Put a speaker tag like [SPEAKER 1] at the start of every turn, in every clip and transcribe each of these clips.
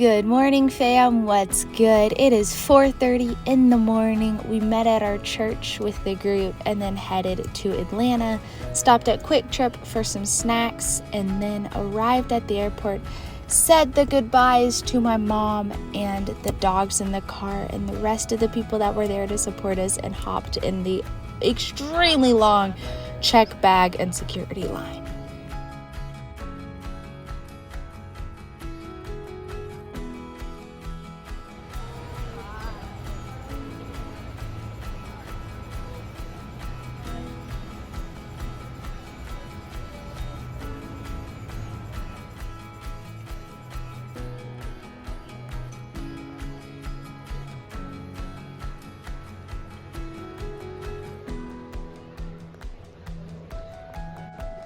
[SPEAKER 1] Good morning, fam. What's good? It is 4:30 in the morning. We met at our church with the group and then headed to Atlanta, stopped at Quick Trip for some snacks, and then arrived at the airport, said the goodbyes to my mom and the dogs in the car and the rest of the people that were there to support us, and hopped in the extremely long check bag and security line.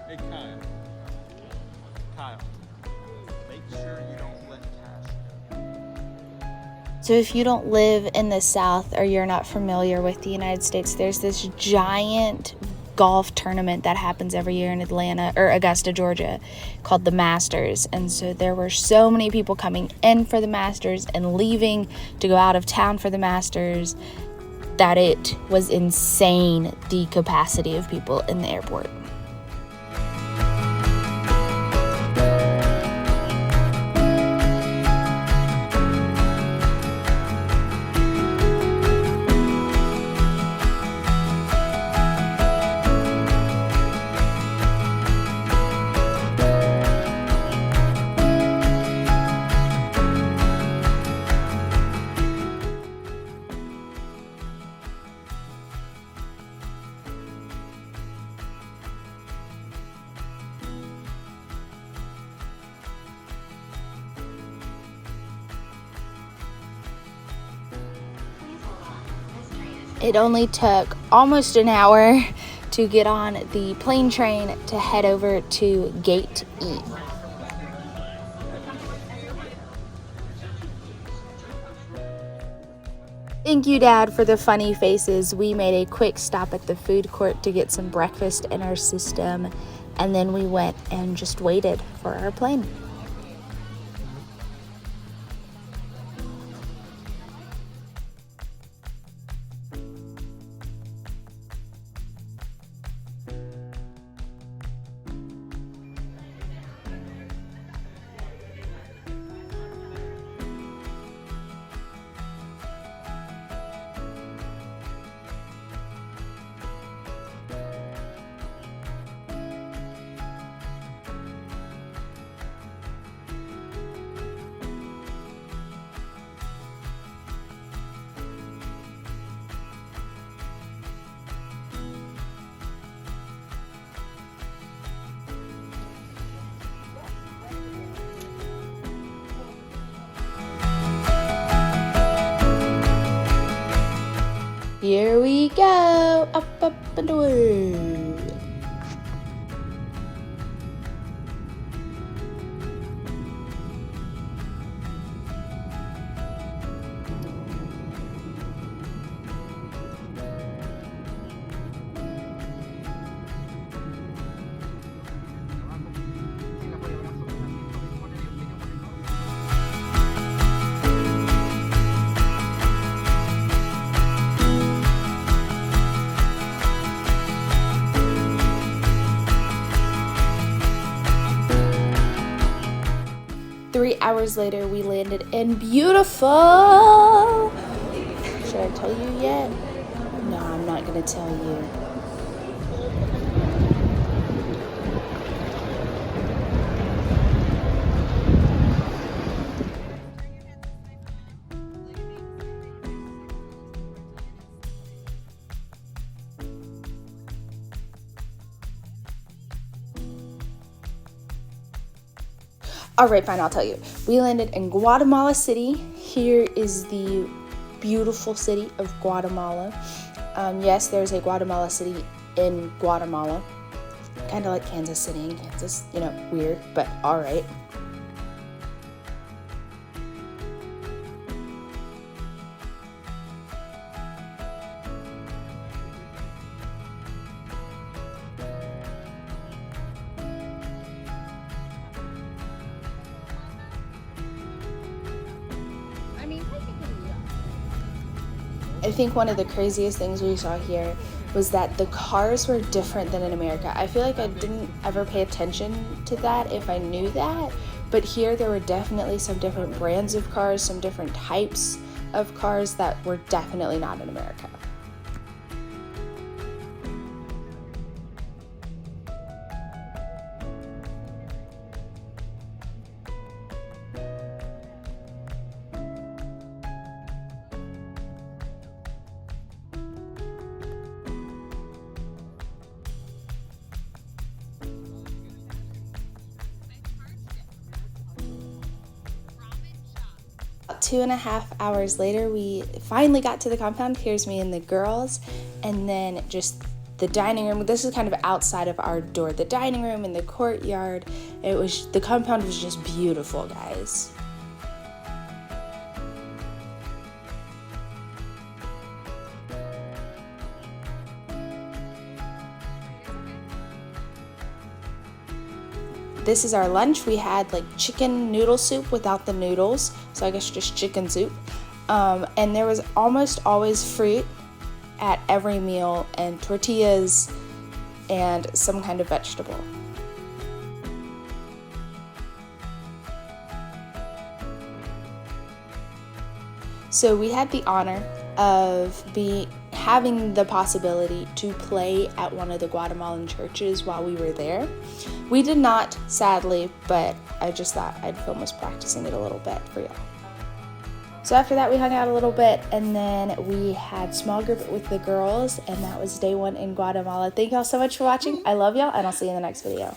[SPEAKER 2] Hey Kyle, make sure you don't let cash.
[SPEAKER 1] So if you don't live in the South or you're not familiar with the United States, there's this giant golf tournament that happens every year in Atlanta or Augusta, Georgia, called the Masters. And so there were so many people coming in for the Masters and leaving to go out of town for the Masters that it was insane, the capacity of people in the airport. It only took almost an hour to get on the plane train to head over to Gate E. Thank you, Dad, for the funny faces. We made a quick stop at the food court to get some breakfast in our system, and then we went and just waited for our plane. Here we go, up and away. Three hours later, we landed in beautiful. Should I tell you yet? No, I'm not gonna tell you. All right, fine, I'll tell you. We landed in Guatemala City. Here is the beautiful city of Guatemala. Yes, there's a Guatemala City in Guatemala. Kind of like Kansas City in Kansas. Weird, but all right. I think one of the craziest things we saw here was that the cars were different than in America. I feel like I didn't ever pay attention to that if I knew that, but here there were definitely some different brands of cars, some different types of cars that were definitely not in America. About 2.5 hours later, we finally got to the compound. Here's me and the girls, and then just the dining room. This is kind of outside of our door. The dining room and the courtyard. The compound was just beautiful, guys. This is our lunch. We had like chicken noodle soup without the noodles, so I guess just chicken soup. And there was almost always fruit at every meal, and tortillas and some kind of vegetable. So we had the honor of having the possibility to play at one of the Guatemalan churches while we were there. We did not, sadly, but I just thought I'd film us practicing it a little bit for y'all. So after that, we hung out a little bit, and then we had small group with the girls, and that was day 1 in Guatemala. Thank y'all so much for watching. I love y'all, and I'll see you in the next video.